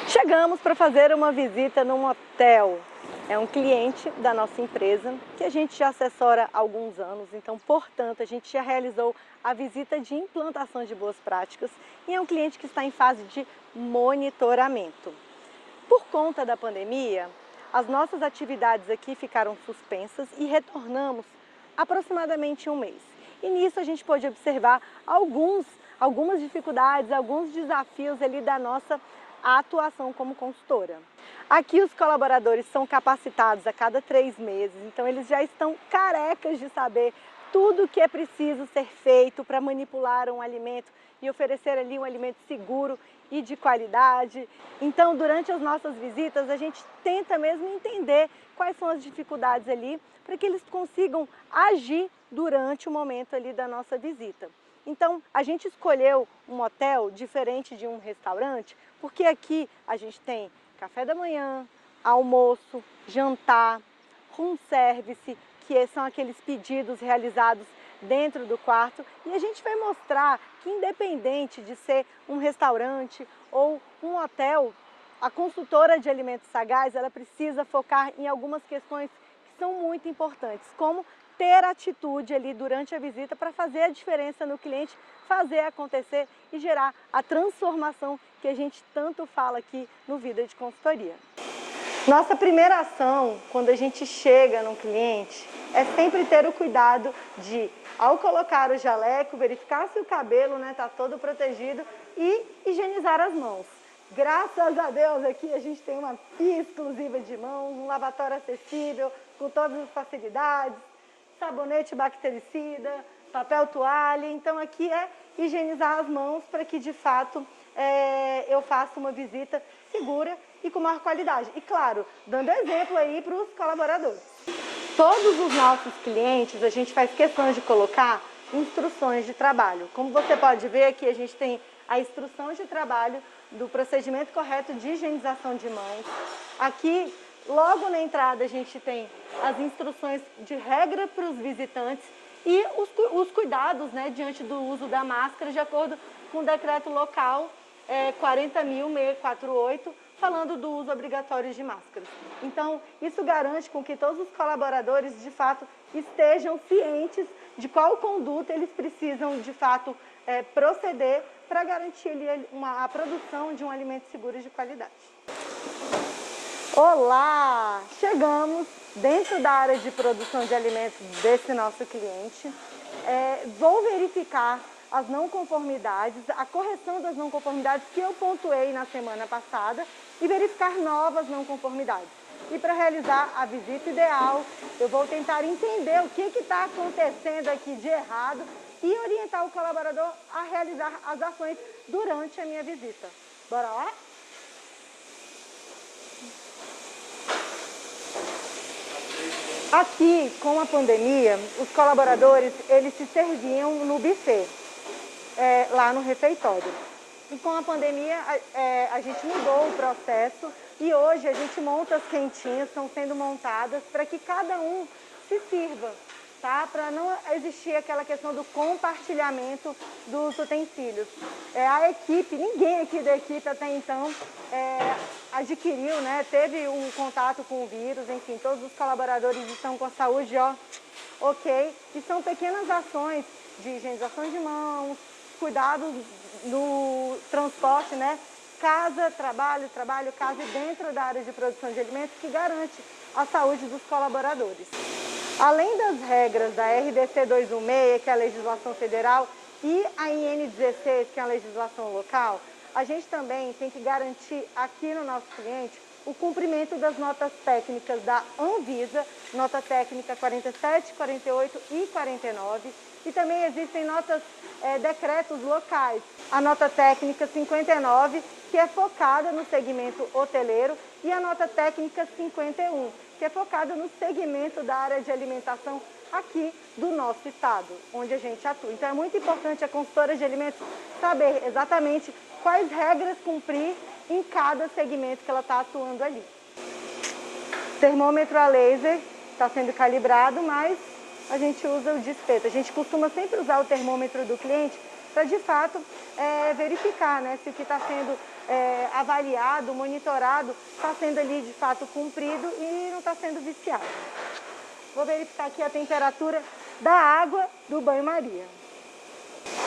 Chegamos para fazer uma visita num hotel. É um cliente da nossa empresa que a gente já assessora há alguns anos, então, portanto, a gente já realizou a visita de implantação de boas práticas e é um cliente que está em fase de monitoramento. Por conta da pandemia, as nossas atividades aqui ficaram suspensas e retornamos aproximadamente um mês. E nisso a gente pôde observar algumas dificuldades, alguns desafios ali da nossa atuação como consultora. Aqui os colaboradores são capacitados a cada 3 meses, então eles já estão carecas de saber tudo o que é preciso ser feito para manipular um alimento e oferecer ali um alimento seguro e de qualidade. Então, durante as nossas visitas, a gente tenta mesmo entender quais são as dificuldades ali para que eles consigam agir durante o momento ali da nossa visita. Então, a gente escolheu um hotel diferente de um restaurante, porque aqui a gente tem café da manhã, almoço, jantar, room service, que são aqueles pedidos realizados dentro do quarto, e a gente vai mostrar que, independente de ser um restaurante ou um hotel, a consultora de alimentos Sagaz, ela precisa focar em algumas questões que são muito importantes, como ter atitude ali durante a visita para fazer a diferença no cliente, fazer acontecer e gerar a transformação que a gente tanto fala aqui no Vida de Consultoria. Nossa primeira ação, quando a gente chega num cliente, é sempre ter o cuidado de, ao colocar o jaleco, verificar se o cabelo está todo protegido e higienizar as mãos. Graças a Deus aqui a gente tem uma pia exclusiva de mãos, um lavatório acessível, com todas as facilidades, sabonete bactericida, papel toalha. Então aqui é higienizar as mãos para que de fato eu faça uma visita segura e com maior qualidade. E claro, dando exemplo aí para os colaboradores. Todos os nossos clientes a gente faz questão de colocar instruções de trabalho. Como você pode ver aqui, a gente tem a instrução de trabalho do procedimento correto de higienização de mãos. Aqui, logo na entrada, a gente tem as instruções de regra para os visitantes e os cuidados diante do uso da máscara, de acordo com o decreto local 40.648, falando do uso obrigatório de máscaras. Então, isso garante com que todos os colaboradores, de fato, estejam cientes de qual conduta eles precisam, de fato, proceder para garantir ali a produção de um alimento seguro e de qualidade. Olá! Chegamos dentro da área de produção de alimentos desse nosso cliente. Vou verificar as não conformidades, a correção das não conformidades que eu pontuei na semana passada e verificar novas não conformidades. E para realizar a visita ideal, eu vou tentar entender o que está acontecendo aqui de errado e orientar o colaborador a realizar as ações durante a minha visita. Bora lá? Aqui, com a pandemia, os colaboradores, eles se serviam no buffet, lá no refeitório. E com a pandemia, a gente mudou o processo e hoje a gente monta as quentinhas, estão sendo montadas para que cada um se sirva, tá? Para não existir aquela questão do compartilhamento dos utensílios. A equipe, ninguém aqui da equipe até então adquiriu, teve um contato com o vírus, enfim, todos os colaboradores estão com a saúde, ok. E são pequenas ações de higienização de mãos, cuidado no transporte, casa, trabalho, trabalho, casa, e dentro da área de produção de alimentos, que garante a saúde dos colaboradores. Além das regras da RDC 216, que é a legislação federal, e a IN16, que é a legislação local, a gente também tem que garantir aqui no nosso cliente o cumprimento das notas técnicas da Anvisa, nota técnica 47, 48 e 49, e também existem decretos locais. A nota técnica 59, que é focada no segmento hoteleiro, e a nota técnica 51, que é focada no segmento da área de alimentação aqui do nosso estado, onde a gente atua. Então é muito importante a consultora de alimentos saber exatamente quais regras cumprir em cada segmento que ela está atuando ali. Termômetro a laser está sendo calibrado, mas a gente usa o de espeto. A gente costuma sempre usar o termômetro do cliente para, de fato, verificar se o que está sendo avaliado, monitorado, está sendo ali de fato cumprido e não está sendo viciado. Vou verificar aqui a temperatura da água do banho-maria.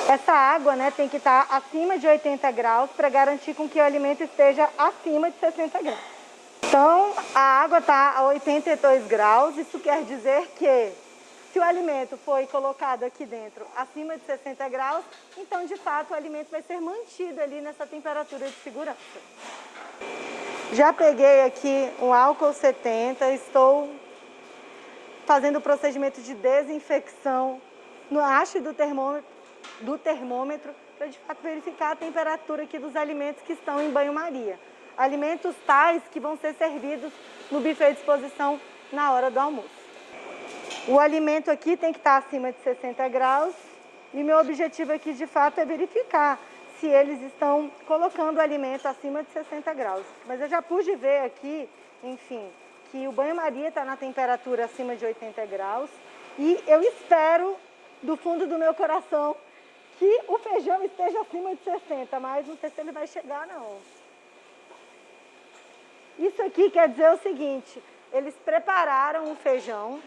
Essa água, né, tem que estar acima de 80 graus para garantir com que o alimento esteja acima de 60 graus. Então, a água está a 82 graus, isso quer dizer que se o alimento foi colocado aqui dentro acima de 60 graus, então, de fato, o alimento vai ser mantido ali nessa temperatura de segurança. Já peguei aqui um álcool 70, estou fazendo o procedimento de desinfecção no haste do termômetro para, de fato, verificar a temperatura aqui dos alimentos que estão em banho-maria. Alimentos tais que vão ser servidos no buffet de exposição na hora do almoço. O alimento aqui tem que estar acima de 60 graus e meu objetivo aqui, de fato, é verificar se eles estão colocando o alimento acima de 60 graus. Mas eu já pude ver aqui, enfim, que o banho-maria está na temperatura acima de 80 graus e eu espero, do fundo do meu coração, que o feijão esteja acima de 60, mas não sei se ele vai chegar, não. Isso aqui quer dizer o seguinte, eles prepararam o feijão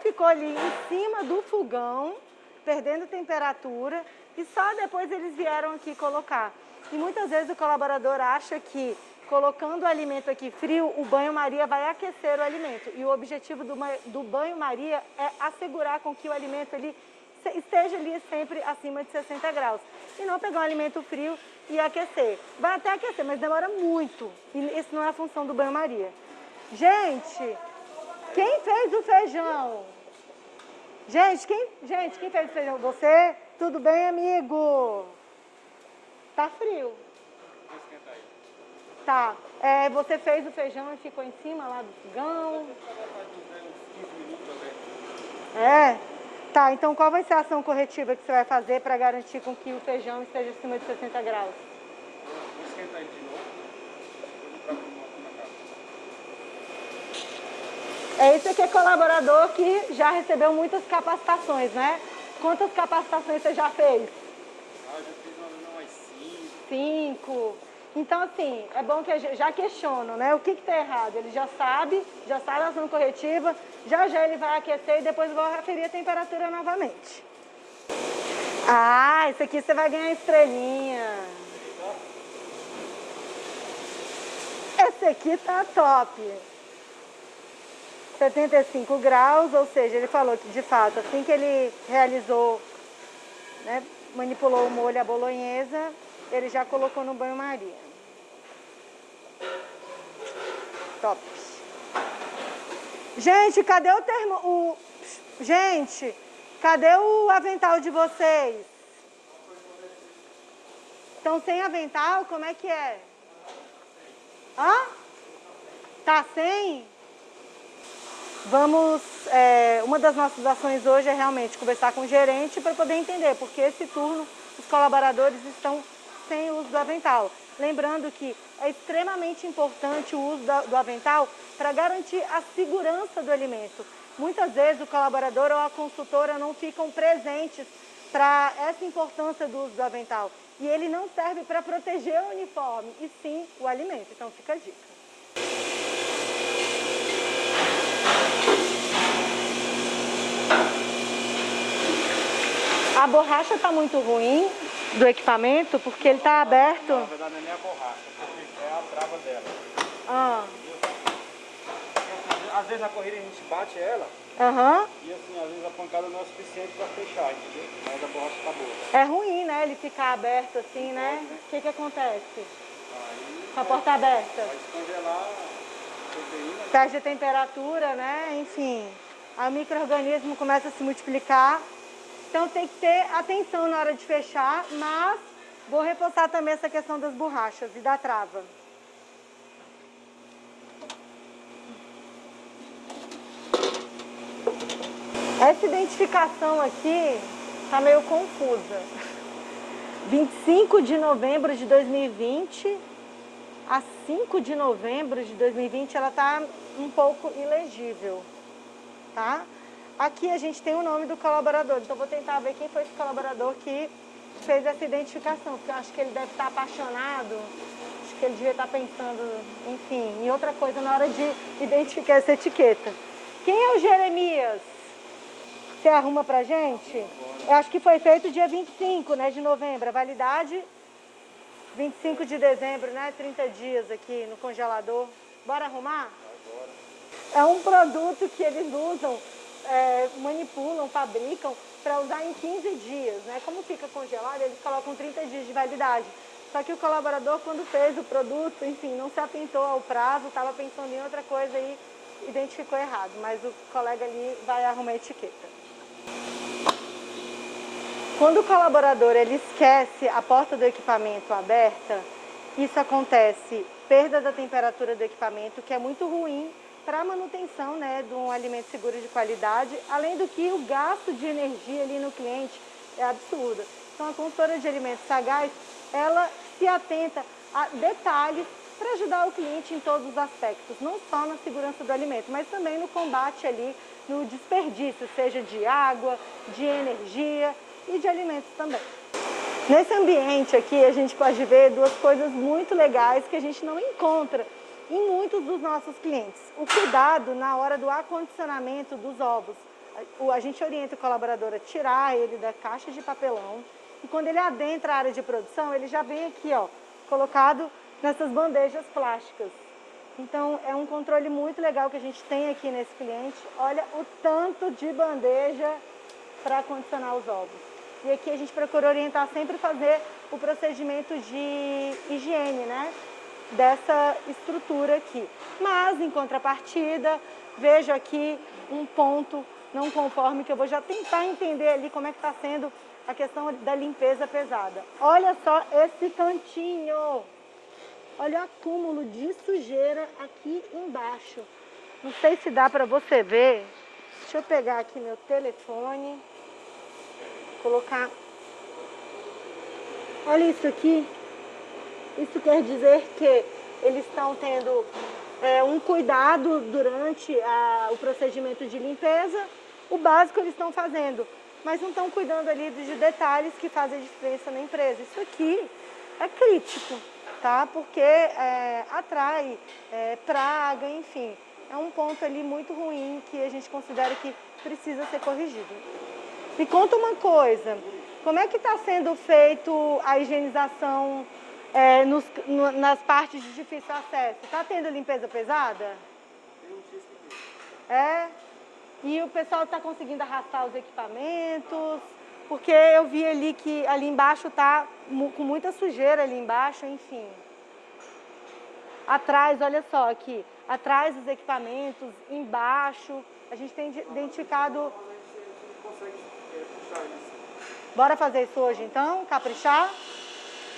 ficou ali em cima do fogão, perdendo temperatura, e só depois eles vieram aqui colocar. E muitas vezes o colaborador acha que, colocando o alimento aqui frio, o banho-maria vai aquecer o alimento. E o objetivo do banho-maria é assegurar com que o alimento ali esteja ali sempre acima de 60 graus. E não pegar um alimento frio e aquecer. Vai até aquecer, mas demora muito. E isso não é a função do banho-maria. Gente, quem fez o feijão? Gente, quem fez o feijão? Você? Tudo bem, amigo? Tá frio. Tá. Você fez o feijão e ficou em cima lá do fogão? Tá, então qual vai ser a ação corretiva que você vai fazer para garantir com que o feijão esteja acima de 60 graus? Vou esquentar ele de novo. Esse aqui é colaborador que já recebeu muitas capacitações, né? Quantas capacitações você já fez? Já fiz umas 5. 5. Então, assim, é bom que já questionam, né? O que está errado? Ele já sabe a ação corretiva, já ele vai aquecer e depois vai referir a temperatura novamente. Ah, esse aqui você vai ganhar estrelinha. Esse aqui tá top. 75 graus, ou seja, ele falou que, de fato, assim que ele realizou, né, manipulou o molho à bolonhesa, ele já colocou no banho-maria. Top. Gente, cadê Gente, cadê o avental de vocês? Estão sem avental? Como é que é? Hã? Tá sem? Vamos, uma das nossas ações hoje é realmente conversar com o gerente para poder entender, porque esse turno os colaboradores estão sem o uso do avental. Lembrando que é extremamente importante o uso do avental para garantir a segurança do alimento. Muitas vezes o colaborador ou a consultora não ficam presentes para essa importância do uso do avental. E ele não serve para proteger o uniforme, e sim o alimento. Então fica a dica. A borracha está muito ruim do equipamento porque ele está aberto. Na verdade não é nem a borracha, porque é a trava dela. Às vezes na corrida a gente bate ela e assim, às vezes a pancada não é suficiente para fechar, entendeu? Mas a borracha está boa. É ruim, né, ele ficar aberto assim, né? O que acontece? Com a porta aberta? Vai descongelar a proteína. Perde a temperatura, né? Enfim, aí o micro-organismo começa a se multiplicar. Então tem que ter atenção na hora de fechar, mas vou reforçar também essa questão das borrachas e da trava. Essa identificação aqui está meio confusa. 25 de novembro de 2020 a 5 de novembro de 2020 ela está um pouco ilegível, tá? Aqui a gente tem o nome do colaborador, então vou tentar ver quem foi esse colaborador que fez essa identificação, porque eu acho que ele deve estar apaixonado, acho que ele devia estar pensando, enfim, em outra coisa na hora de identificar essa etiqueta. Quem é o Jeremias? Você arruma pra gente? Eu acho que foi feito dia 25, né, de novembro, a validade 25 de dezembro, né, 30 dias aqui no congelador. Bora arrumar? Bora. É um produto que eles usam, manipulam, fabricam para usar em 15 dias, né? Como fica congelado, eles colocam 30 dias de validade. Só que o colaborador, quando fez o produto, enfim, não se atentou ao prazo, estava pensando em outra coisa e identificou errado. Mas o colega ali vai arrumar a etiqueta. Quando o colaborador ele esquece a porta do equipamento aberta, isso acontece perda da temperatura do equipamento, que é muito ruim para a manutenção, né, de um alimento seguro de qualidade, além do que o gasto de energia ali no cliente é absurdo. Então a consultora de alimentos Sagaz, ela se atenta a detalhes para ajudar o cliente em todos os aspectos, não só na segurança do alimento, mas também no combate ali, no desperdício, seja de água, de energia e de alimentos também. Nesse ambiente aqui a gente pode ver duas coisas muito legais que a gente não encontra em muitos dos nossos clientes. O cuidado na hora do acondicionamento dos ovos. A gente orienta o colaborador a tirar ele da caixa de papelão e quando ele adentra a área de produção, ele já vem aqui, ó, colocado nessas bandejas plásticas. Então é um controle muito legal que a gente tem aqui nesse cliente. Olha o tanto de bandeja para acondicionar os ovos. E aqui a gente procura orientar sempre fazer o procedimento de higiene, né, dessa estrutura aqui. Mas, em contrapartida, vejo aqui um ponto não conforme que eu vou já tentar entender ali como é que está sendo a questão da limpeza pesada. Olha só esse cantinho. Olha o acúmulo de sujeira aqui embaixo. Não sei se dá para você ver. Deixa eu pegar aqui meu telefone. Colocar. Olha isso aqui. Isso quer dizer que eles estão tendo um cuidado durante o procedimento de limpeza. O básico eles estão fazendo, mas não estão cuidando ali de detalhes que fazem diferença na empresa. Isso aqui é crítico, tá? Porque atrai praga, enfim. É um ponto ali muito ruim que a gente considera que precisa ser corrigido. Me conta uma coisa, como é que está sendo feito a higienização nas partes de difícil acesso? Está tendo limpeza pesada? E o pessoal está conseguindo arrastar os equipamentos? Porque eu vi ali que ali embaixo está com muita sujeira ali embaixo, enfim. Atrás, olha só aqui, atrás dos equipamentos, embaixo, a gente tem identificado... Bora fazer isso hoje então, caprichar?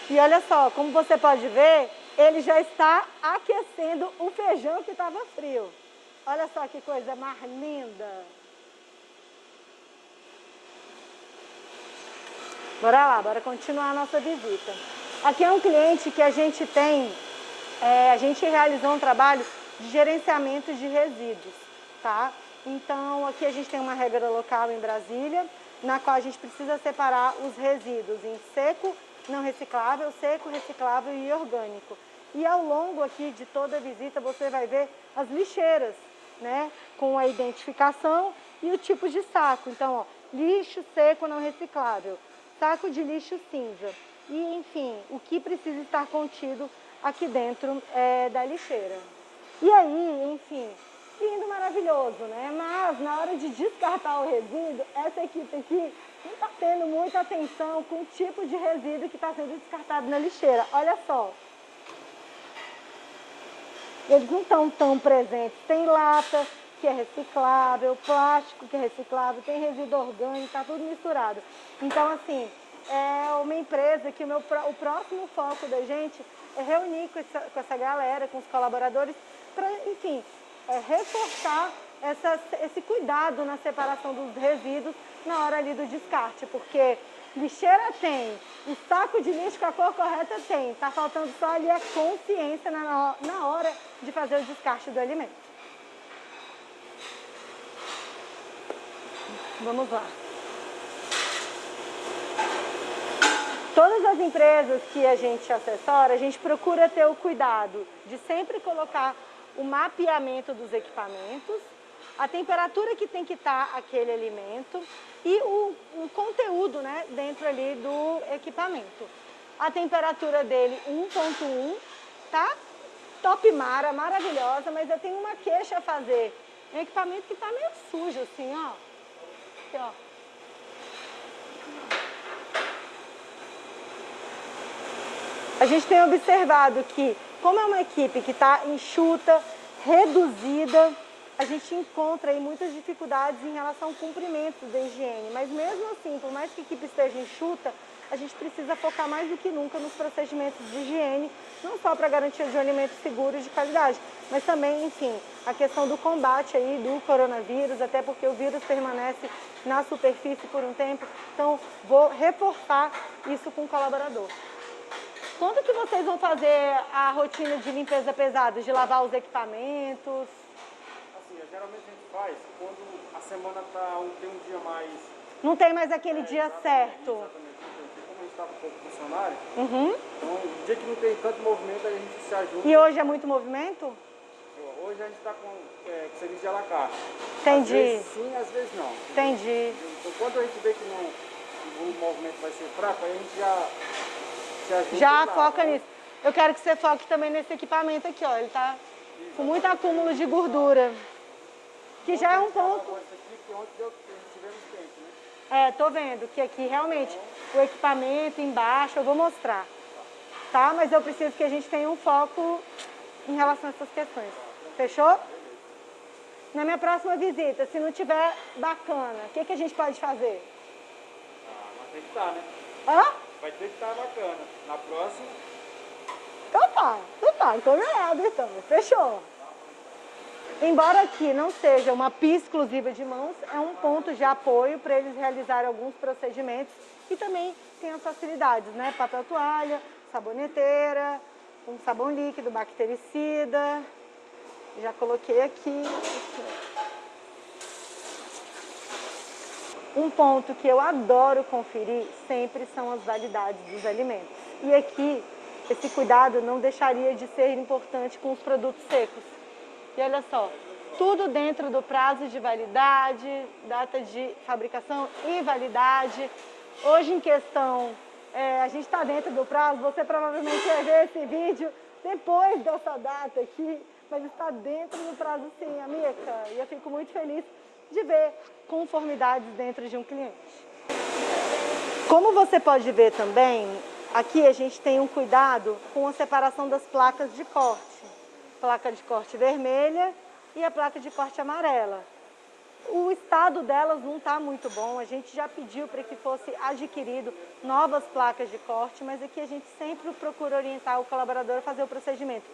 E olha só, como você pode ver, ele já está aquecendo o feijão que estava frio. Olha só que coisa mais linda. Bora lá, bora continuar a nossa visita. Aqui é um cliente que a gente tem, a gente realizou um trabalho de gerenciamento de resíduos, tá? Então aqui a gente tem uma regra local em Brasília, na qual a gente precisa separar os resíduos em seco, não reciclável, seco, reciclável e orgânico. E ao longo aqui de toda a visita você vai ver as lixeiras, né, com a identificação e o tipo de saco. Então, ó, lixo seco não reciclável, saco de lixo cinza e, enfim, o que precisa estar contido aqui dentro da lixeira. E aí, enfim... lindo, maravilhoso, né? Mas na hora de descartar o resíduo, essa equipe aqui não está tendo muita atenção com o tipo de resíduo que está sendo descartado na lixeira. Olha só. Eles não estão tão presentes. Tem lata que é reciclável, plástico que é reciclável, tem resíduo orgânico, está tudo misturado. Então, assim, é uma empresa que o próximo foco da gente é reunir com essa galera, com os colaboradores, para, enfim... reforçar esse cuidado na separação dos resíduos na hora ali do descarte, porque lixeira tem, o saco de lixo com a cor correta tem, está faltando só ali a consciência na hora de fazer o descarte do alimento. Vamos lá. Todas as empresas que a gente assessora, a gente procura ter o cuidado de sempre colocar o mapeamento dos equipamentos, a temperatura que tem que estar aquele alimento e o conteúdo, né, dentro ali do equipamento. A temperatura dele 1.1, tá? Top mara, maravilhosa, mas eu tenho uma queixa a fazer. É um equipamento que tá meio sujo assim, ó. Aqui, ó. A gente tem observado que, como é uma equipe que está enxuta, reduzida, a gente encontra aí muitas dificuldades em relação ao cumprimento da higiene. Mas mesmo assim, por mais que a equipe esteja enxuta, a gente precisa focar mais do que nunca nos procedimentos de higiene, não só para garantia de um alimento seguro e de qualidade, mas também, enfim, a questão do combate aí do coronavírus, até porque o vírus permanece na superfície por um tempo. Então, vou reforçar isso com o colaborador. Quando que vocês vão fazer a rotina de limpeza pesada, de lavar os equipamentos? Assim, geralmente a gente faz quando a semana tem um dia mais... Não tem mais aquele dia certo. Exatamente. Como a gente está com pouco funcionário, então no dia que não tem tanto movimento, a gente se ajuda. E hoje é muito movimento? Hoje a gente está com serviço de à la carte. Entendi. Às vezes sim, às vezes não. Entendi. Então quando a gente vê que o movimento vai ser fraco, aí a gente já foca nisso. Eu quero que você foque também nesse equipamento aqui, ó. Ele tá com muito acúmulo de gordura. Que já é um ponto. Tô vendo que aqui realmente o equipamento embaixo, eu vou mostrar. Tá? Mas eu preciso que a gente tenha um foco em relação a essas questões. Fechou? Na minha próxima visita, se não tiver bacana, o que a gente pode fazer? Mas tem que estar, né? Hã? Vai ter que estar bacana. Na próxima... Então tá, combinado então, fechou. Embora aqui não seja uma pia exclusiva de mãos, é um ponto de apoio para eles realizarem alguns procedimentos e também tem as facilidades, né? Papel toalha, saboneteira, um sabão líquido, bactericida. Já coloquei aqui. Um ponto que eu adoro conferir sempre são as validades dos alimentos. E aqui, esse cuidado não deixaria de ser importante com os produtos secos. E olha só, tudo dentro do prazo de validade, data de fabricação e validade. Hoje em questão, a gente está dentro do prazo, você provavelmente vai ver esse vídeo depois dessa data aqui, mas está dentro do prazo sim, amiga. E eu fico muito feliz de ver conformidades dentro de um cliente. Como você pode ver também, aqui a gente tem um cuidado com a separação das placas de corte. Placa de corte vermelha e a placa de corte amarela. O estado delas não está muito bom, a gente já pediu para que fosse adquirido novas placas de corte, mas aqui a gente sempre procura orientar o colaborador a fazer o procedimento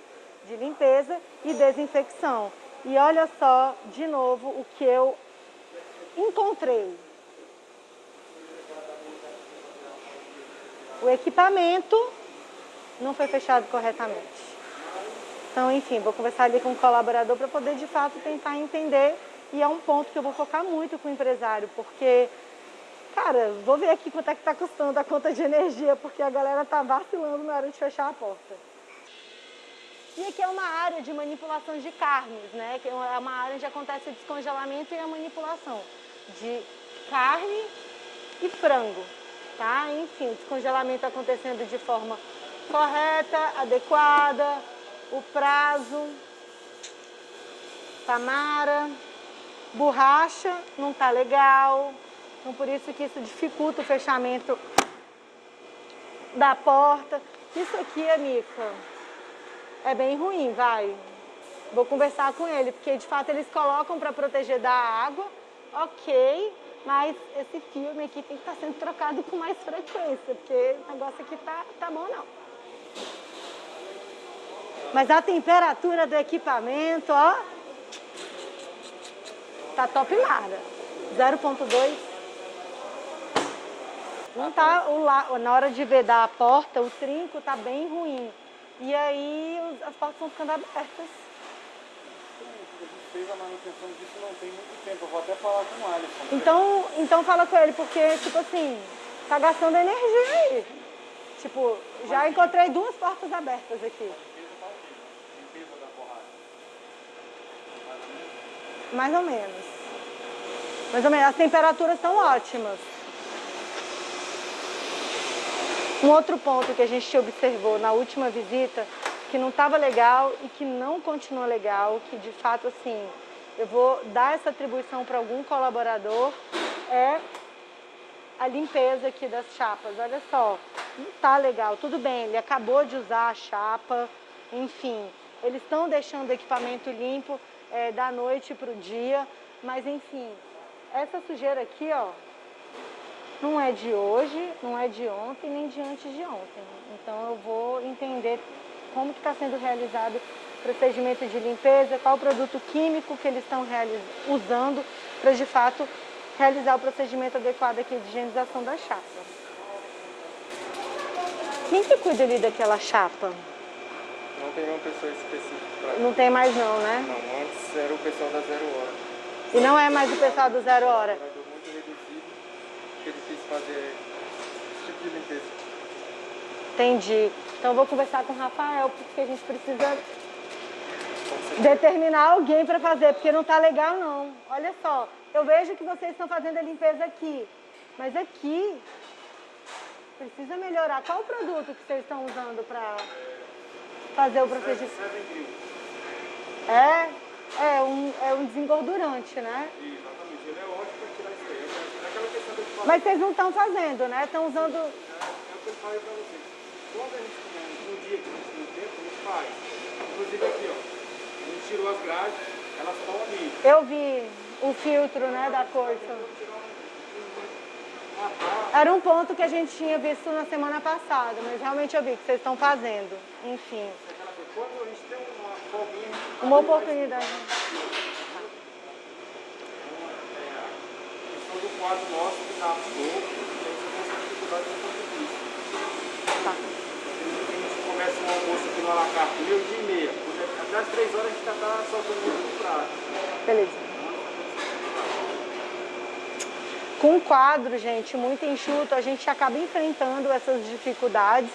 de limpeza e desinfecção. E olha só, de novo, o que eu encontrei. O equipamento não foi fechado corretamente. Então, enfim, vou conversar ali com o colaborador para poder, de fato, tentar entender. E é um ponto que eu vou focar muito com o empresário, porque, cara, vou ver aqui quanto é que está custando a conta de energia, porque a galera está vacilando na hora de fechar a porta. E aqui é uma área de manipulação de carnes, né? Que é uma área onde acontece o descongelamento e a manipulação de carne e frango, tá? Enfim, o descongelamento acontecendo de forma correta, adequada, o prazo, tamara, borracha não tá legal, então por isso que isso dificulta o fechamento da porta. Isso aqui, amiga, é bem ruim, vai. Vou conversar com ele, porque de fato eles colocam para proteger da água, ok, mas esse filme aqui tem que estar sendo trocado com mais frequência, porque o negócio aqui tá bom não. Mas a temperatura do equipamento, ó, tá top nada. 0.2. Não tá, na hora de vedar a porta, o trinco tá bem ruim. E aí as portas estão ficando abertas. A gente fez a manutenção disso não tem muito tempo. Eu vou até falar com o Alisson. Então fala com ele, porque, tipo assim, tá gastando energia aí. Tipo, já encontrei 2 portas abertas aqui. Limpeza da borracha. Mais ou menos. Mais ou menos. As temperaturas estão ótimas. Um outro ponto que a gente observou na última visita, que não estava legal e que não continua legal, que de fato, assim, eu vou dar essa atribuição para algum colaborador, é a limpeza aqui das chapas. Olha só, não tá legal. Tudo bem, ele acabou de usar a chapa, enfim, eles estão deixando o equipamento limpo da noite para o dia, mas enfim, essa sujeira aqui, ó, não é de hoje, não é de ontem, nem de antes de ontem. Então eu vou entender como que está sendo realizado o procedimento de limpeza, qual o produto químico que eles estão usando para de fato realizar o procedimento adequado aqui de higienização da chapa. Quem que cuida ali daquela chapa? Não tem uma pessoa específica para isso. Não tem mais não, né? Não, antes era o pessoal da 0 hora. E não é mais o pessoal do 0 hora? Muito reduzido, que é difícil fazer esse tipo de limpeza. Entendi. Então eu vou conversar com o Rafael, porque a gente precisa determinar alguém para fazer, porque não está legal não. Olha só, eu vejo que vocês estão fazendo a limpeza aqui, mas aqui precisa melhorar. Qual o produto que vocês estão usando para fazer o procedimento? É um desengordurante, né? Exatamente, ele é ótimo para tirar isso aí. É aquela questão que eu te falei. Mas vocês não estão fazendo, né? Estão usando... É o que eu falei para vocês. Quando a gente tem um dia que a gente tem tempo, a gente faz. Inclusive aqui, ó. A gente tirou as grades, elas estão ali. Eu vi o filtro, né, da coisa. Era um ponto que a gente tinha visto na semana passada, mas realmente eu vi que vocês estão fazendo. Enfim. Quando a gente tem uma folguinha... Uma oportunidade. A questão do quadro nosso que está novo, a gente tem essa dificuldade de fazer isso. Tá. A gente começa um almoço aqui no Alacarte, 12h30. Até as 3 horas a gente já está soltando o prato. Beleza. Com o quadro, gente, muito enxuto, a gente acaba enfrentando essas dificuldades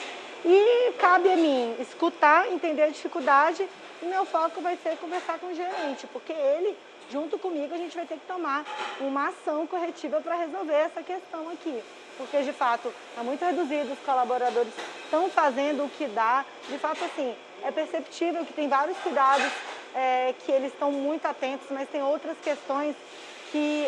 e cabe a mim escutar, entender a dificuldade e meu foco vai ser conversar com o gerente, porque ele, junto comigo, a gente vai ter que tomar uma ação corretiva para resolver essa questão aqui. Porque, de fato, está muito reduzido, os colaboradores estão fazendo o que dá. De fato, assim, é perceptível que tem vários cuidados que eles estão muito atentos, mas tem outras questões que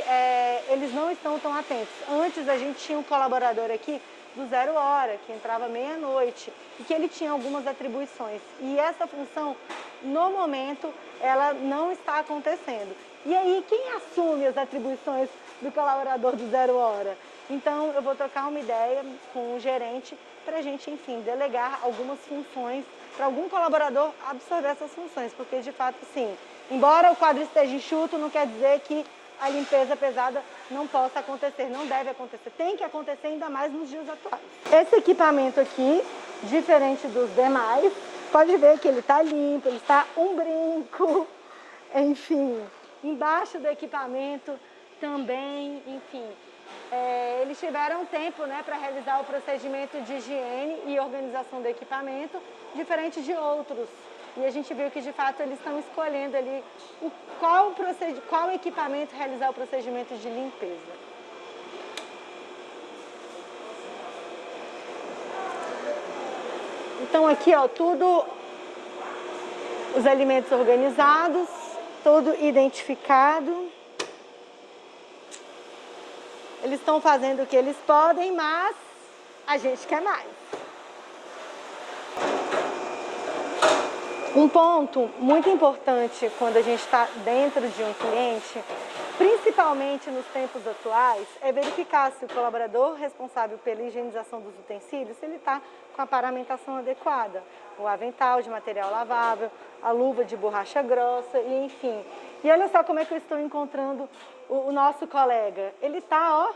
eles não estão tão atentos. Antes a gente tinha um colaborador aqui do 0 hora, que entrava meia-noite, e que ele tinha algumas atribuições. E essa função, no momento, ela não está acontecendo. E aí, quem assume as atribuições do colaborador do 0 hora? Então, eu vou trocar uma ideia com o gerente para a gente, enfim, delegar algumas funções para algum colaborador absorver essas funções, porque, de fato, sim, embora o quadro esteja enxuto, não quer dizer que a limpeza pesada não possa acontecer, não deve acontecer, tem que acontecer ainda mais nos dias atuais. Esse equipamento aqui, diferente dos demais, pode ver que ele está limpo, ele está um brinco, enfim, embaixo do equipamento também, enfim. Eles tiveram tempo, né, para realizar o procedimento de higiene e organização do equipamento, diferente de outros. E a gente viu que, de fato, eles estão escolhendo ali qual equipamento realizar o procedimento de limpeza. Então, aqui, ó, tudo os alimentos organizados, tudo identificado. Eles estão fazendo o que eles podem, mas a gente quer mais. Um ponto muito importante quando a gente está dentro de um cliente, principalmente nos tempos atuais, é verificar se o colaborador responsável pela higienização dos utensílios, se ele está com a paramentação adequada. O avental de material lavável, a luva de borracha grossa e enfim. E olha só como é que eu estou encontrando o nosso colega. Ele está,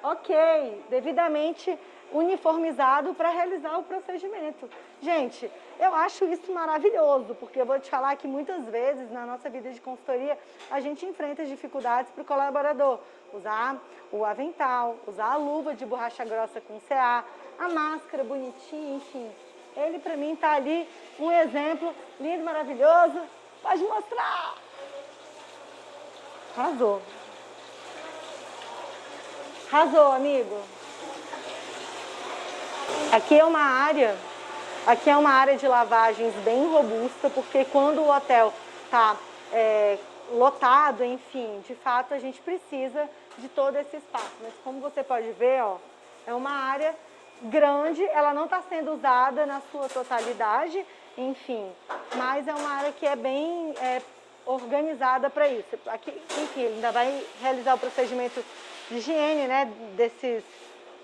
ó, ok, devidamente uniformizado para realizar o procedimento. Gente, eu acho isso maravilhoso, porque eu vou te falar que muitas vezes na nossa vida de consultoria a gente enfrenta dificuldades para o colaborador usar o avental, usar a luva de borracha grossa com CA. a máscara bonitinha, enfim. Ele para mim tá ali um exemplo lindo, maravilhoso. Pode mostrar. Arrasou. Arrasou, amigo. Aqui é uma área de lavagens bem robusta, porque quando o hotel está lotado, enfim, de fato a gente precisa de todo esse espaço. Mas como você pode ver, ó, é uma área grande, ela não está sendo usada na sua totalidade, enfim, mas é uma área que é bem organizada para isso. Aqui, enfim, ele ainda vai realizar o procedimento de higiene, né, desses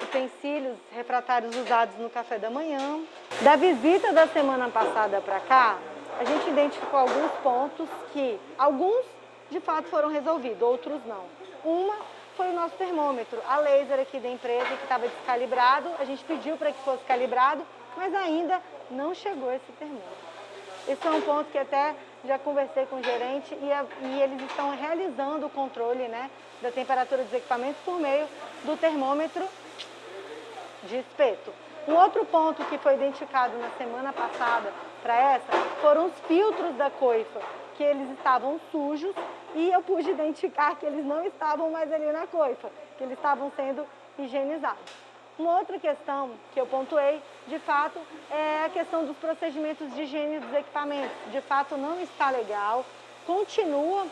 utensílios refratários usados no café da manhã. Da visita da semana passada para cá, a gente identificou alguns pontos que alguns de fato foram resolvidos, outros não. Uma foi o nosso termômetro, a laser aqui da empresa que estava descalibrado, a gente pediu para que fosse calibrado, mas ainda não chegou esse termômetro. Esse é um ponto que até já conversei com o gerente e eles estão realizando o controle, né, da temperatura dos equipamentos por meio do termômetro de espeto. Um outro ponto que foi identificado na semana passada para essa foram os filtros da coifa, que eles estavam sujos e eu pude identificar que eles não estavam mais ali na coifa, que eles estavam sendo higienizados. Uma outra questão que eu pontuei, de fato, é a questão dos procedimentos de higiene dos equipamentos. De fato, não está legal, continuamos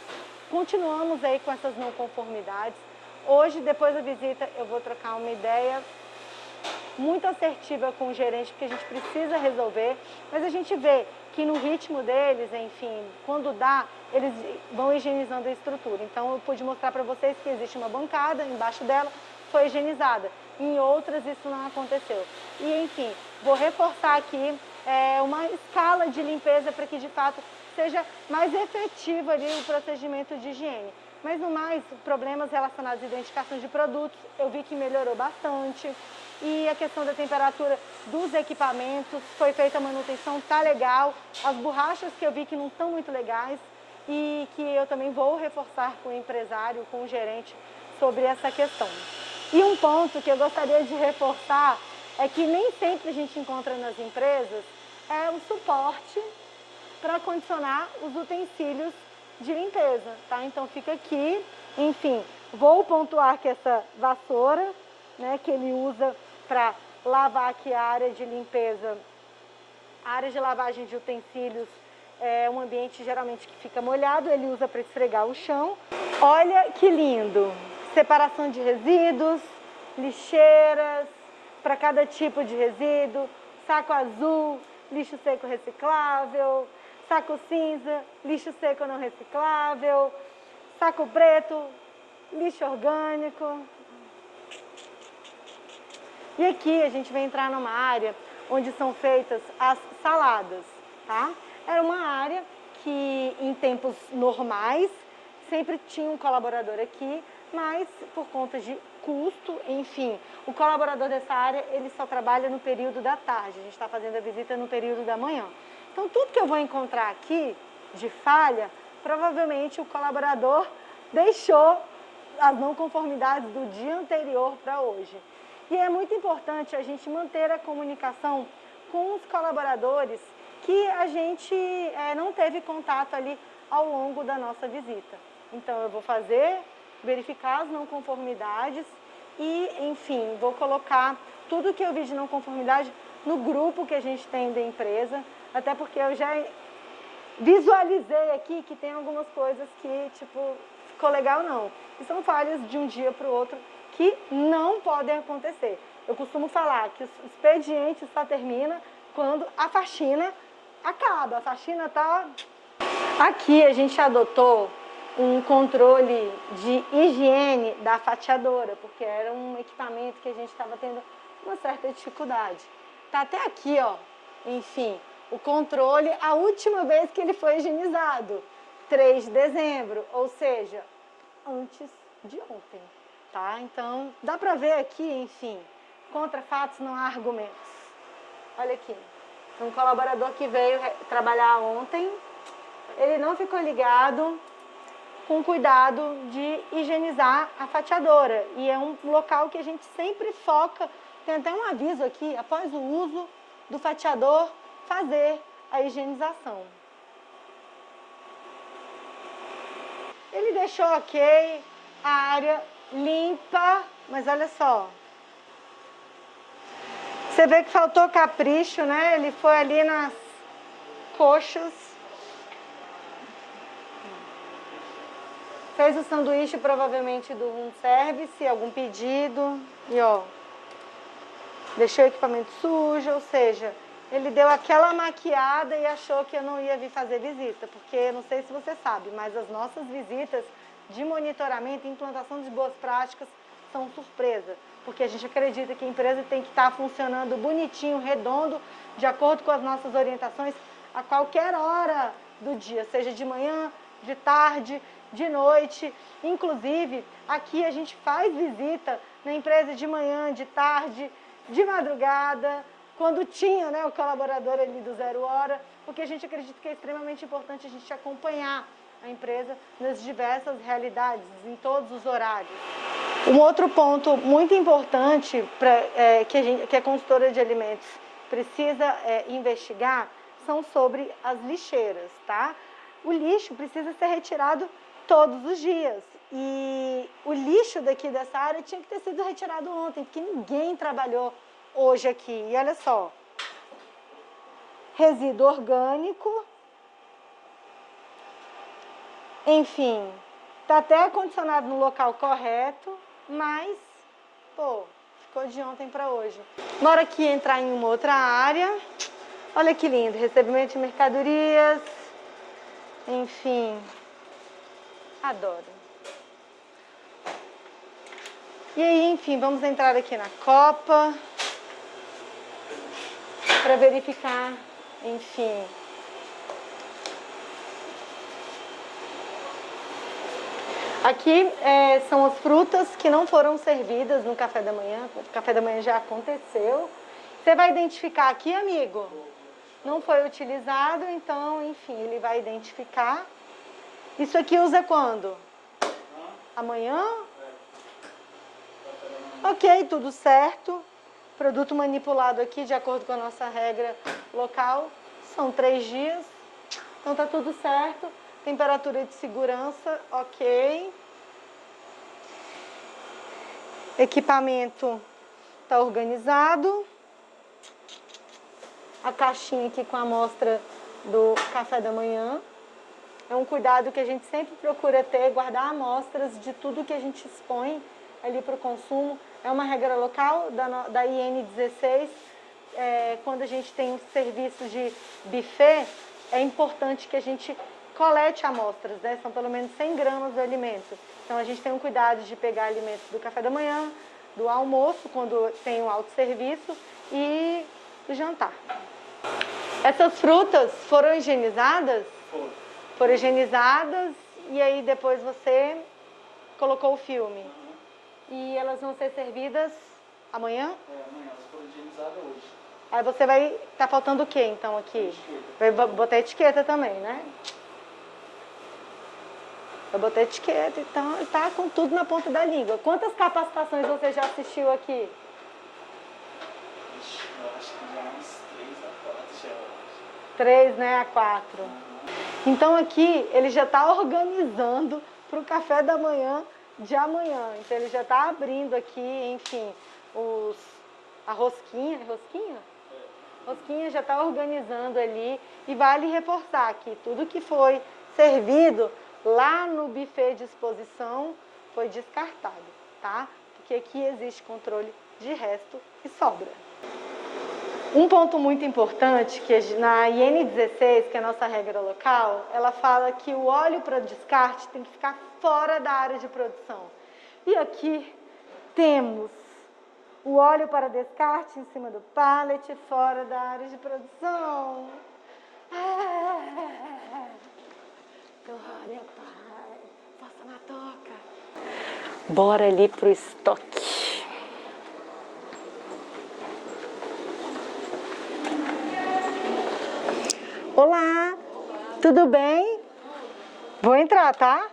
aí com essas não conformidades. Hoje, depois da visita, eu vou trocar uma ideia muito assertiva com o gerente, porque a gente precisa resolver, mas a gente vê que no ritmo deles, enfim, quando dá, eles vão higienizando a estrutura. Então, eu pude mostrar para vocês que existe uma bancada, embaixo dela foi higienizada. Em outras, isso não aconteceu. E, enfim, vou reforçar aqui uma escala de limpeza para que, de fato, seja mais efetivo ali o procedimento de higiene. Mas, no mais, problemas relacionados à identificação de produtos, eu vi que melhorou bastante. E a questão da temperatura dos equipamentos, foi feita a manutenção, tá legal. As borrachas que eu vi que não estão muito legais e que eu também vou reforçar com o empresário, com o gerente, sobre essa questão. E um ponto que eu gostaria de reforçar é que nem sempre a gente encontra nas empresas o suporte para condicionar os utensílios de limpeza, tá? Então fica aqui, enfim, vou pontuar que essa vassoura, né, que ele usa para lavar aqui a área de limpeza, a área de lavagem de utensílios é um ambiente geralmente que fica molhado, ele usa para esfregar o chão. Olha que lindo! Separação de resíduos, lixeiras para cada tipo de resíduo, saco azul, lixo seco reciclável, saco cinza, lixo seco não reciclável, saco preto, lixo orgânico. E aqui a gente vai entrar numa área onde são feitas as saladas, tá? Era uma área que em tempos normais sempre tinha um colaborador aqui, mas por conta de custo, enfim, o colaborador dessa área ele só trabalha no período da tarde, a gente está fazendo a visita no período da manhã. Então tudo que eu vou encontrar aqui de falha, provavelmente o colaborador deixou as não conformidades do dia anterior para hoje. E é muito importante a gente manter a comunicação com os colaboradores que a gente não teve contato ali ao longo da nossa visita. Então eu vou verificar as não conformidades e, enfim, vou colocar tudo que eu vi de não conformidade no grupo que a gente tem da empresa, até porque eu já visualizei aqui que tem algumas coisas que, tipo, ficou legal não. E são falhas de um dia para o outro que não podem acontecer. Eu costumo falar que o expediente só termina quando a faxina acaba. A faxina tá... Aqui a gente adotou um controle de higiene da fatiadora, porque era um equipamento que a gente estava tendo uma certa dificuldade. Tá até aqui, ó, enfim, o controle, a última vez que ele foi higienizado, 3 de dezembro, ou seja, antes de ontem, tá? Então, dá pra ver aqui, enfim, contra fatos não há argumentos. Olha aqui, um colaborador que veio trabalhar ontem, ele não ficou ligado com cuidado de higienizar a fatiadora. E é um local que a gente sempre foca tem até um aviso aqui, após o uso do fatiador, fazer a higienização. Ele deixou ok, a área limpa, mas olha só. Você vê que faltou capricho, né? Ele foi ali nas coxas. Fez o sanduíche provavelmente do room service, algum pedido. E ó, deixou o equipamento sujo, ou seja, ele deu aquela maquiada e achou que eu não ia vir fazer visita, porque não sei se você sabe, mas as nossas visitas de monitoramento e implantação de boas práticas são surpresa, porque a gente acredita que a empresa tem que estar funcionando bonitinho, redondo, de acordo com as nossas orientações, a qualquer hora do dia, seja de manhã, de tarde, de noite. Inclusive, aqui a gente faz visita na empresa de manhã, de tarde, de madrugada, quando tinha, né, o colaborador ali do 0 hora, porque a gente acredita que é extremamente importante a gente acompanhar a empresa nas diversas realidades, em todos os horários. Um outro ponto muito importante que a consultora de alimentos precisa investigar são sobre as lixeiras, tá? O lixo precisa ser retirado todos os dias. E o lixo daqui dessa área tinha que ter sido retirado ontem, porque ninguém trabalhou hoje aqui. E olha só, resíduo orgânico, enfim, tá até acondicionado no local correto, mas, pô, ficou de ontem para hoje. Bora aqui entrar em uma outra área. Olha que lindo, recebimento de mercadorias, enfim, adoro. E aí, enfim, vamos entrar aqui na copa para verificar, enfim. Aqui são as frutas que não foram servidas no café da manhã. O café da manhã já aconteceu. Você vai identificar aqui, amigo? Não foi utilizado, então, enfim, ele vai identificar. Isso aqui usa quando? Amanhã? Ok, tudo certo. Produto manipulado aqui, de acordo com a nossa regra local, são 3 dias. Então tá tudo certo. Temperatura de segurança, ok. Equipamento está organizado. A caixinha aqui com a amostra do café da manhã. É um cuidado que a gente sempre procura ter, guardar amostras de tudo que a gente expõe ali para o consumo. É uma regra local da IN 16. Quando a gente tem um serviço de buffet, é importante que a gente colete amostras, né? São pelo menos 100 gramas do alimento. Então a gente tem um cuidado de pegar alimentos do café da manhã, do almoço, quando tem um autosserviço, e do jantar. Essas frutas foram higienizadas? Foram higienizadas e aí depois você colocou o filme. E elas vão ser servidas amanhã? Amanhã, elas foram higienizadas hoje. Aí você vai... Tá faltando o que então aqui? Vai botar etiqueta também, né? Eu botei etiqueta, então tá com tudo na ponta da língua. Quantas capacitações você já assistiu aqui? Eu acho que já uns 3 a 4 já. 3, né? A 4. Então aqui ele já está organizando para o café da manhã de amanhã. Então ele já está abrindo aqui, enfim, a rosquinha. Rosquinha? Rosquinha já está organizando ali. E vale reforçar que tudo que foi servido lá no buffet de exposição foi descartado, tá? Porque aqui existe controle de resto e sobra. Um ponto muito importante, que na IN 16, que é a nossa regra local, ela fala que o óleo para descarte tem que ficar fora da área de produção. E aqui temos o óleo para descarte em cima do pallet, fora da área de produção. Glória, Pai, faça na toca. Bora ali pro estoque. Olá, tudo bem? Vou entrar, tá?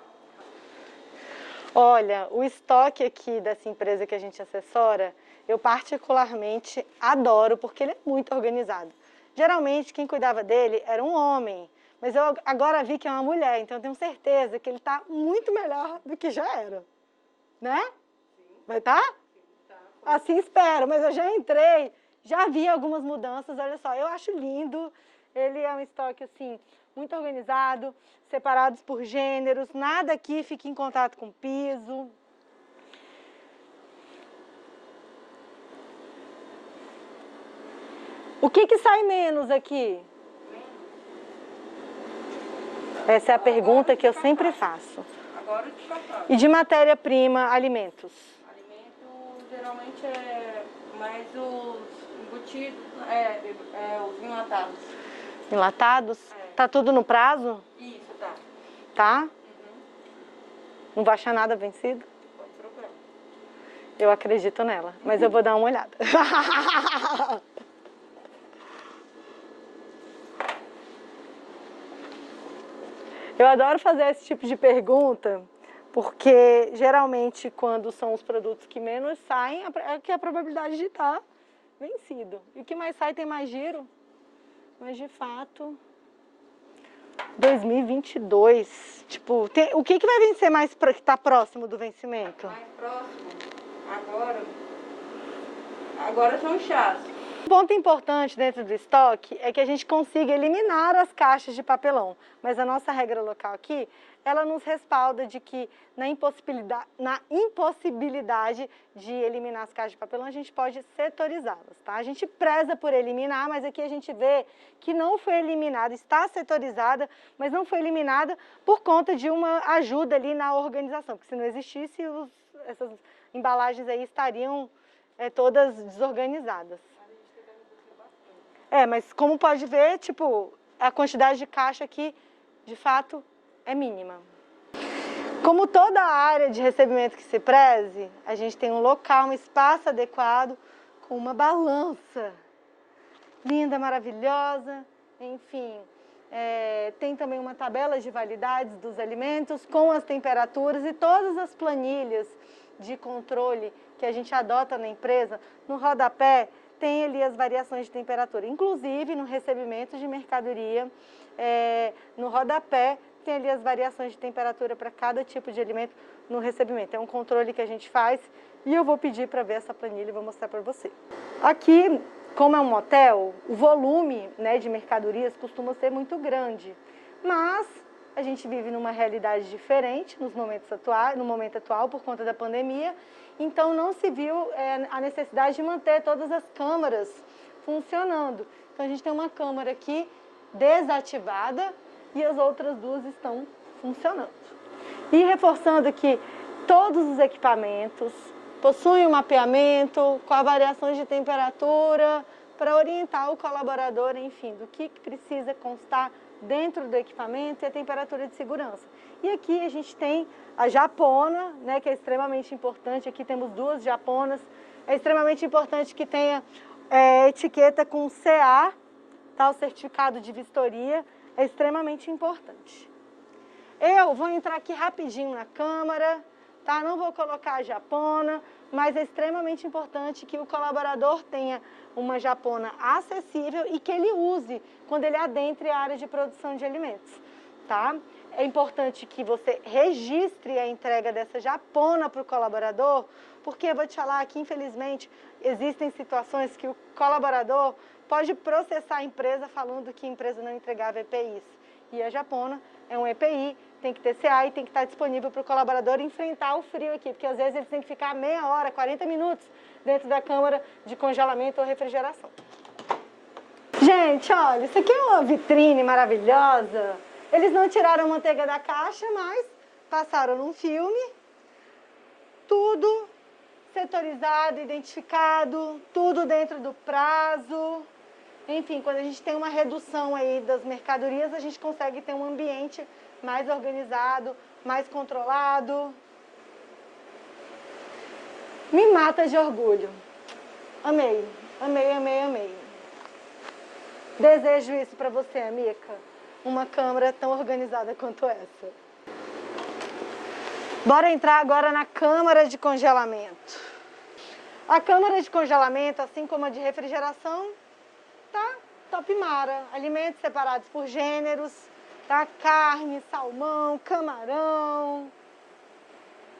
Olha, o estoque aqui dessa empresa que a gente assessora eu particularmente adoro, porque ele é muito organizado. Geralmente, quem cuidava dele era um homem, mas eu agora vi que é uma mulher, então eu tenho certeza que ele está muito melhor do que já era. Né? Sim. Vai estar? Tá? Tá. Assim espero, mas eu já entrei, já vi algumas mudanças, olha só, eu acho lindo. Ele é um estoque, assim, muito organizado, separados por gêneros, nada aqui fica em contato com o piso. O que sai menos aqui? Essa é a pergunta que eu sempre faço. Agora de pacote. E de matéria-prima, alimentos? Alimento geralmente é mais os embutidos, os enlatados. Enlatados? É. Tá tudo no prazo? Isso, tá. Tá? Uhum. Não vai achar nada vencido? Pode procurar. Eu acredito nela, mas eu vou dar uma olhada. Eu adoro fazer esse tipo de pergunta, porque geralmente quando são os produtos que menos saem, é que a probabilidade de estar vencido. E o que mais sai tem mais giro, mas de fato, 2022, tipo, o que vai vencer mais que está próximo do vencimento? Mais próximo, agora são chás. Um ponto importante dentro do estoque é que a gente consiga eliminar as caixas de papelão, mas a nossa regra local aqui, ela nos respalda de que na impossibilidade de eliminar as caixas de papelão, a gente pode setorizá-las, tá? A gente preza por eliminar, mas aqui a gente vê que não foi eliminada, está setorizada, mas não foi eliminada por conta de uma ajuda ali na organização, porque se não existisse, essas embalagens aí estariam todas desorganizadas. Mas como pode ver, tipo, a quantidade de caixa aqui, de fato, é mínima. Como toda a área de recebimento que se preze, a gente tem um local, um espaço adequado, com uma balança linda, maravilhosa, enfim. Tem também uma tabela de validades dos alimentos com as temperaturas e todas as planilhas de controle que a gente adota na empresa. No rodapé, tem ali as variações de temperatura, inclusive no recebimento de mercadoria, no rodapé tem ali as variações de temperatura para cada tipo de alimento no recebimento. É um controle que a gente faz e eu vou pedir para ver essa planilha e vou mostrar para você. Aqui, como é um motel, o volume, né, de mercadorias costuma ser muito grande, mas a gente vive numa realidade diferente no momento atual por conta da pandemia, então não se viu a necessidade de manter todas as câmaras funcionando. Então a gente tem uma câmara aqui desativada e as outras duas estão funcionando. E reforçando que todos os equipamentos possuem um mapeamento com as variações de temperatura para orientar o colaborador, enfim, do que precisa constar dentro do equipamento e a temperatura de segurança. E aqui a gente tem a japona, né, que é extremamente importante. Aqui temos duas japonas. É extremamente importante que tenha etiqueta com CA, tá, o certificado de vistoria. É extremamente importante. Eu vou entrar aqui rapidinho na câmara, tá? Não vou colocar a japona, mas é extremamente importante que o colaborador tenha uma japona acessível e que ele use quando ele adentre a área de produção de alimentos, tá? É importante que você registre a entrega dessa japona para o colaborador, porque eu vou te falar que, infelizmente, existem situações que o colaborador pode processar a empresa falando que a empresa não entregava EPIs. E a japona é um EPI, tem que ter CA e tem que estar disponível para o colaborador enfrentar o frio aqui, porque às vezes eles têm que ficar meia hora, 40 minutos dentro da câmara de congelamento ou refrigeração. Gente, olha, isso aqui é uma vitrine maravilhosa. Eles não tiraram a manteiga da caixa, mas passaram num filme. Tudo setorizado, identificado, tudo dentro do prazo. Enfim, quando a gente tem uma redução aí das mercadorias, a gente consegue ter um ambiente mais organizado, mais controlado. Me mata de orgulho. Amei, amei, amei, amei. Desejo isso para você, Amica. Uma câmara tão organizada quanto essa. Bora entrar agora na câmara de congelamento. A câmara de congelamento, assim como a de refrigeração, tá top mara. Alimentos separados por gêneros, tá? Carne, salmão, camarão,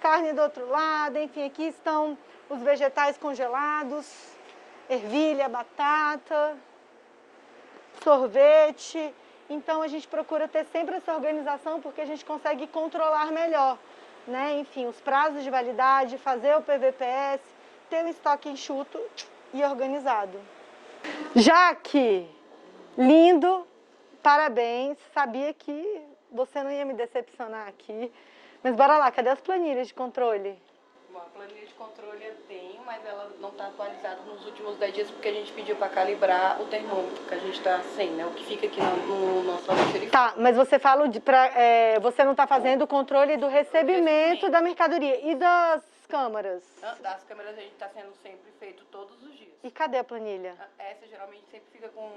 carne do outro lado, enfim, aqui estão os vegetais congelados, ervilha, batata, sorvete. Então a gente procura ter sempre essa organização porque a gente consegue controlar melhor, né? Enfim, os prazos de validade, fazer o PVPS, ter um estoque enxuto e organizado. Jaque, lindo, parabéns, sabia que você não ia me decepcionar aqui. Mas bora lá, cadê as planilhas de controle? Bom, a planilha de controle eu tenho, mas ela não está atualizada nos últimos 10 dias porque a gente pediu para calibrar o termômetro, que a gente está sem, né? O que fica aqui no nosso almoxerifado. Tá, mas você fala você não está fazendo o controle do recebimento da mercadoria e das câmaras? Das câmeras a gente está sendo sempre feito todos os dias. E cadê a planilha? Essa geralmente sempre fica com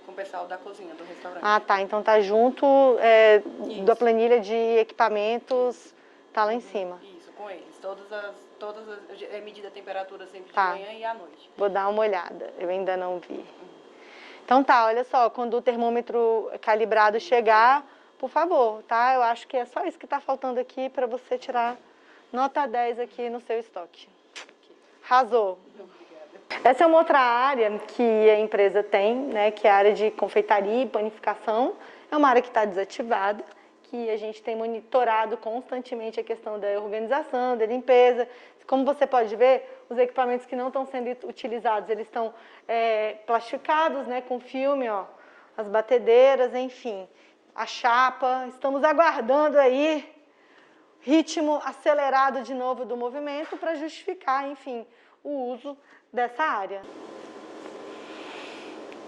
o pessoal da cozinha, do restaurante. Ah, tá, então tá junto da planilha de equipamentos, tá lá em cima. Isso, com eles. Medida a temperatura sempre Tá. de manhã e à noite. Vou dar uma olhada, eu ainda não vi. Então tá, olha só, quando o termômetro calibrado chegar, por favor, tá? Eu acho que é só isso que tá faltando aqui para você tirar nota 10 aqui no seu estoque. Arrasou. Essa é uma outra área que a empresa tem, né, que é a área de confeitaria e panificação. É uma área que está desativada, que a gente tem monitorado constantemente a questão da organização, da limpeza. Como você pode ver, os equipamentos que não estão sendo utilizados, eles estão plastificados, né, com filme, ó, as batedeiras, enfim, a chapa. Estamos aguardando aí ritmo acelerado de novo do movimento para justificar, enfim, o uso dessa área.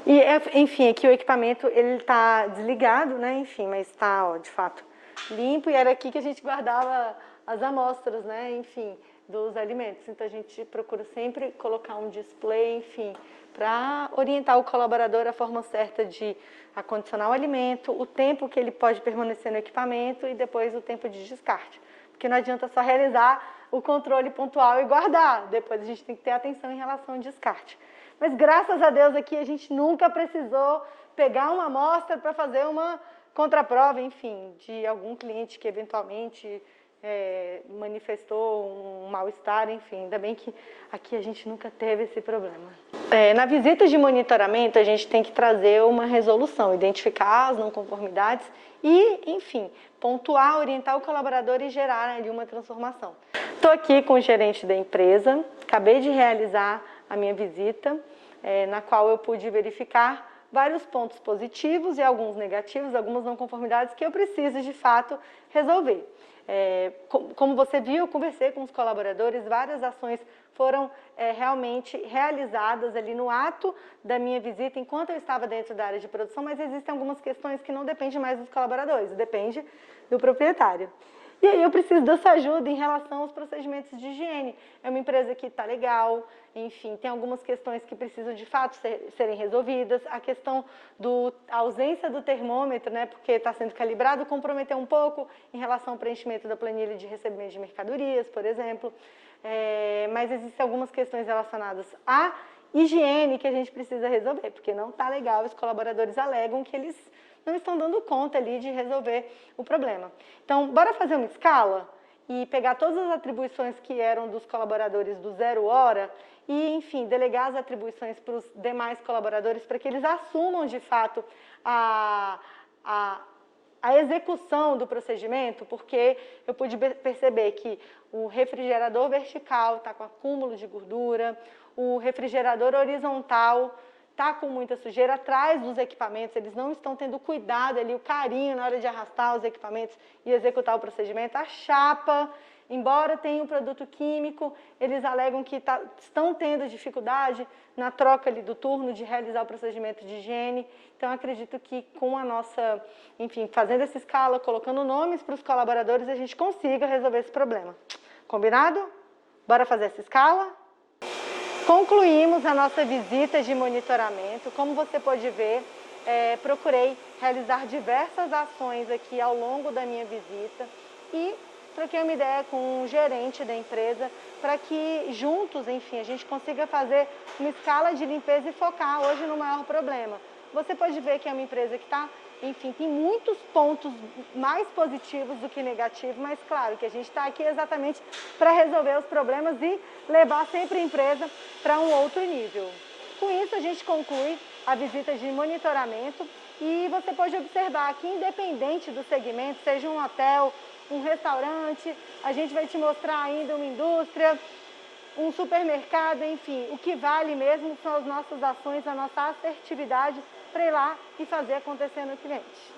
E, enfim, aqui o equipamento ele está desligado, né? Enfim, mas está, de fato, limpo. E era aqui que a gente guardava as amostras, né? Enfim, dos alimentos. Então a gente procura sempre colocar um display, enfim, para orientar o colaborador a forma certa de acondicionar o alimento, o tempo que ele pode permanecer no equipamento e depois o tempo de descarte. Porque não adianta só realizar o controle pontual e guardar. Depois a gente tem que ter atenção em relação ao descarte. Mas graças a Deus aqui a gente nunca precisou pegar uma amostra para fazer uma contraprova, enfim, de algum cliente que eventualmente manifestou um mal-estar, enfim. Ainda bem que aqui a gente nunca teve esse problema. Na visita de monitoramento a gente tem que trazer uma resolução, identificar as não conformidades e, enfim, pontuar, orientar o colaborador e gerar ali uma transformação. Estou aqui com o gerente da empresa, acabei de realizar a minha visita, na qual eu pude verificar vários pontos positivos e alguns negativos, algumas não conformidades que eu preciso, de fato, resolver. Como você viu, eu conversei com os colaboradores, várias ações foram realmente realizadas ali no ato da minha visita, enquanto eu estava dentro da área de produção, mas existem algumas questões que não dependem mais dos colaboradores, depende do proprietário. E aí eu preciso dessa ajuda em relação aos procedimentos de higiene. É uma empresa que está legal, enfim, tem algumas questões que precisam de fato serem resolvidas. A questão da ausência do termômetro, né, porque está sendo calibrado, comprometeu um pouco em relação ao preenchimento da planilha de recebimento de mercadorias, por exemplo. Mas existem algumas questões relacionadas à higiene que a gente precisa resolver, porque não está legal, os colaboradores alegam que eles não estão dando conta ali de resolver o problema. Então, bora fazer uma escala e pegar todas as atribuições que eram dos colaboradores do 0 hora e, enfim, delegar as atribuições para os demais colaboradores para que eles assumam, de fato, a execução do procedimento, porque eu pude perceber que o refrigerador vertical está com acúmulo de gordura, o refrigerador horizontal está com muita sujeira atrás dos equipamentos, eles não estão tendo cuidado ali, o carinho na hora de arrastar os equipamentos e executar o procedimento. A chapa, embora tenha um produto químico, eles alegam que estão tendo dificuldade na troca ali do turno de realizar o procedimento de higiene. Então, acredito que com a nossa, enfim, fazendo essa escala, colocando nomes para os colaboradores, a gente consiga resolver esse problema. Combinado? Bora fazer essa escala? Concluímos a nossa visita de monitoramento. Como você pode ver, procurei realizar diversas ações aqui ao longo da minha visita e troquei uma ideia com o gerente da empresa para que juntos, enfim, a gente consiga fazer uma escala de limpeza e focar hoje no maior problema. Você pode ver que é uma empresa que está, enfim, tem muitos pontos mais positivos do que negativos, mas claro que a gente está aqui exatamente para resolver os problemas e levar sempre a empresa para um outro nível. Com isso, a gente conclui a visita de monitoramento e você pode observar que, independente do segmento, seja um hotel, um restaurante, a gente vai te mostrar ainda uma indústria, um supermercado, enfim, o que vale mesmo são as nossas ações, a nossa assertividade para ir lá e fazer acontecer no cliente.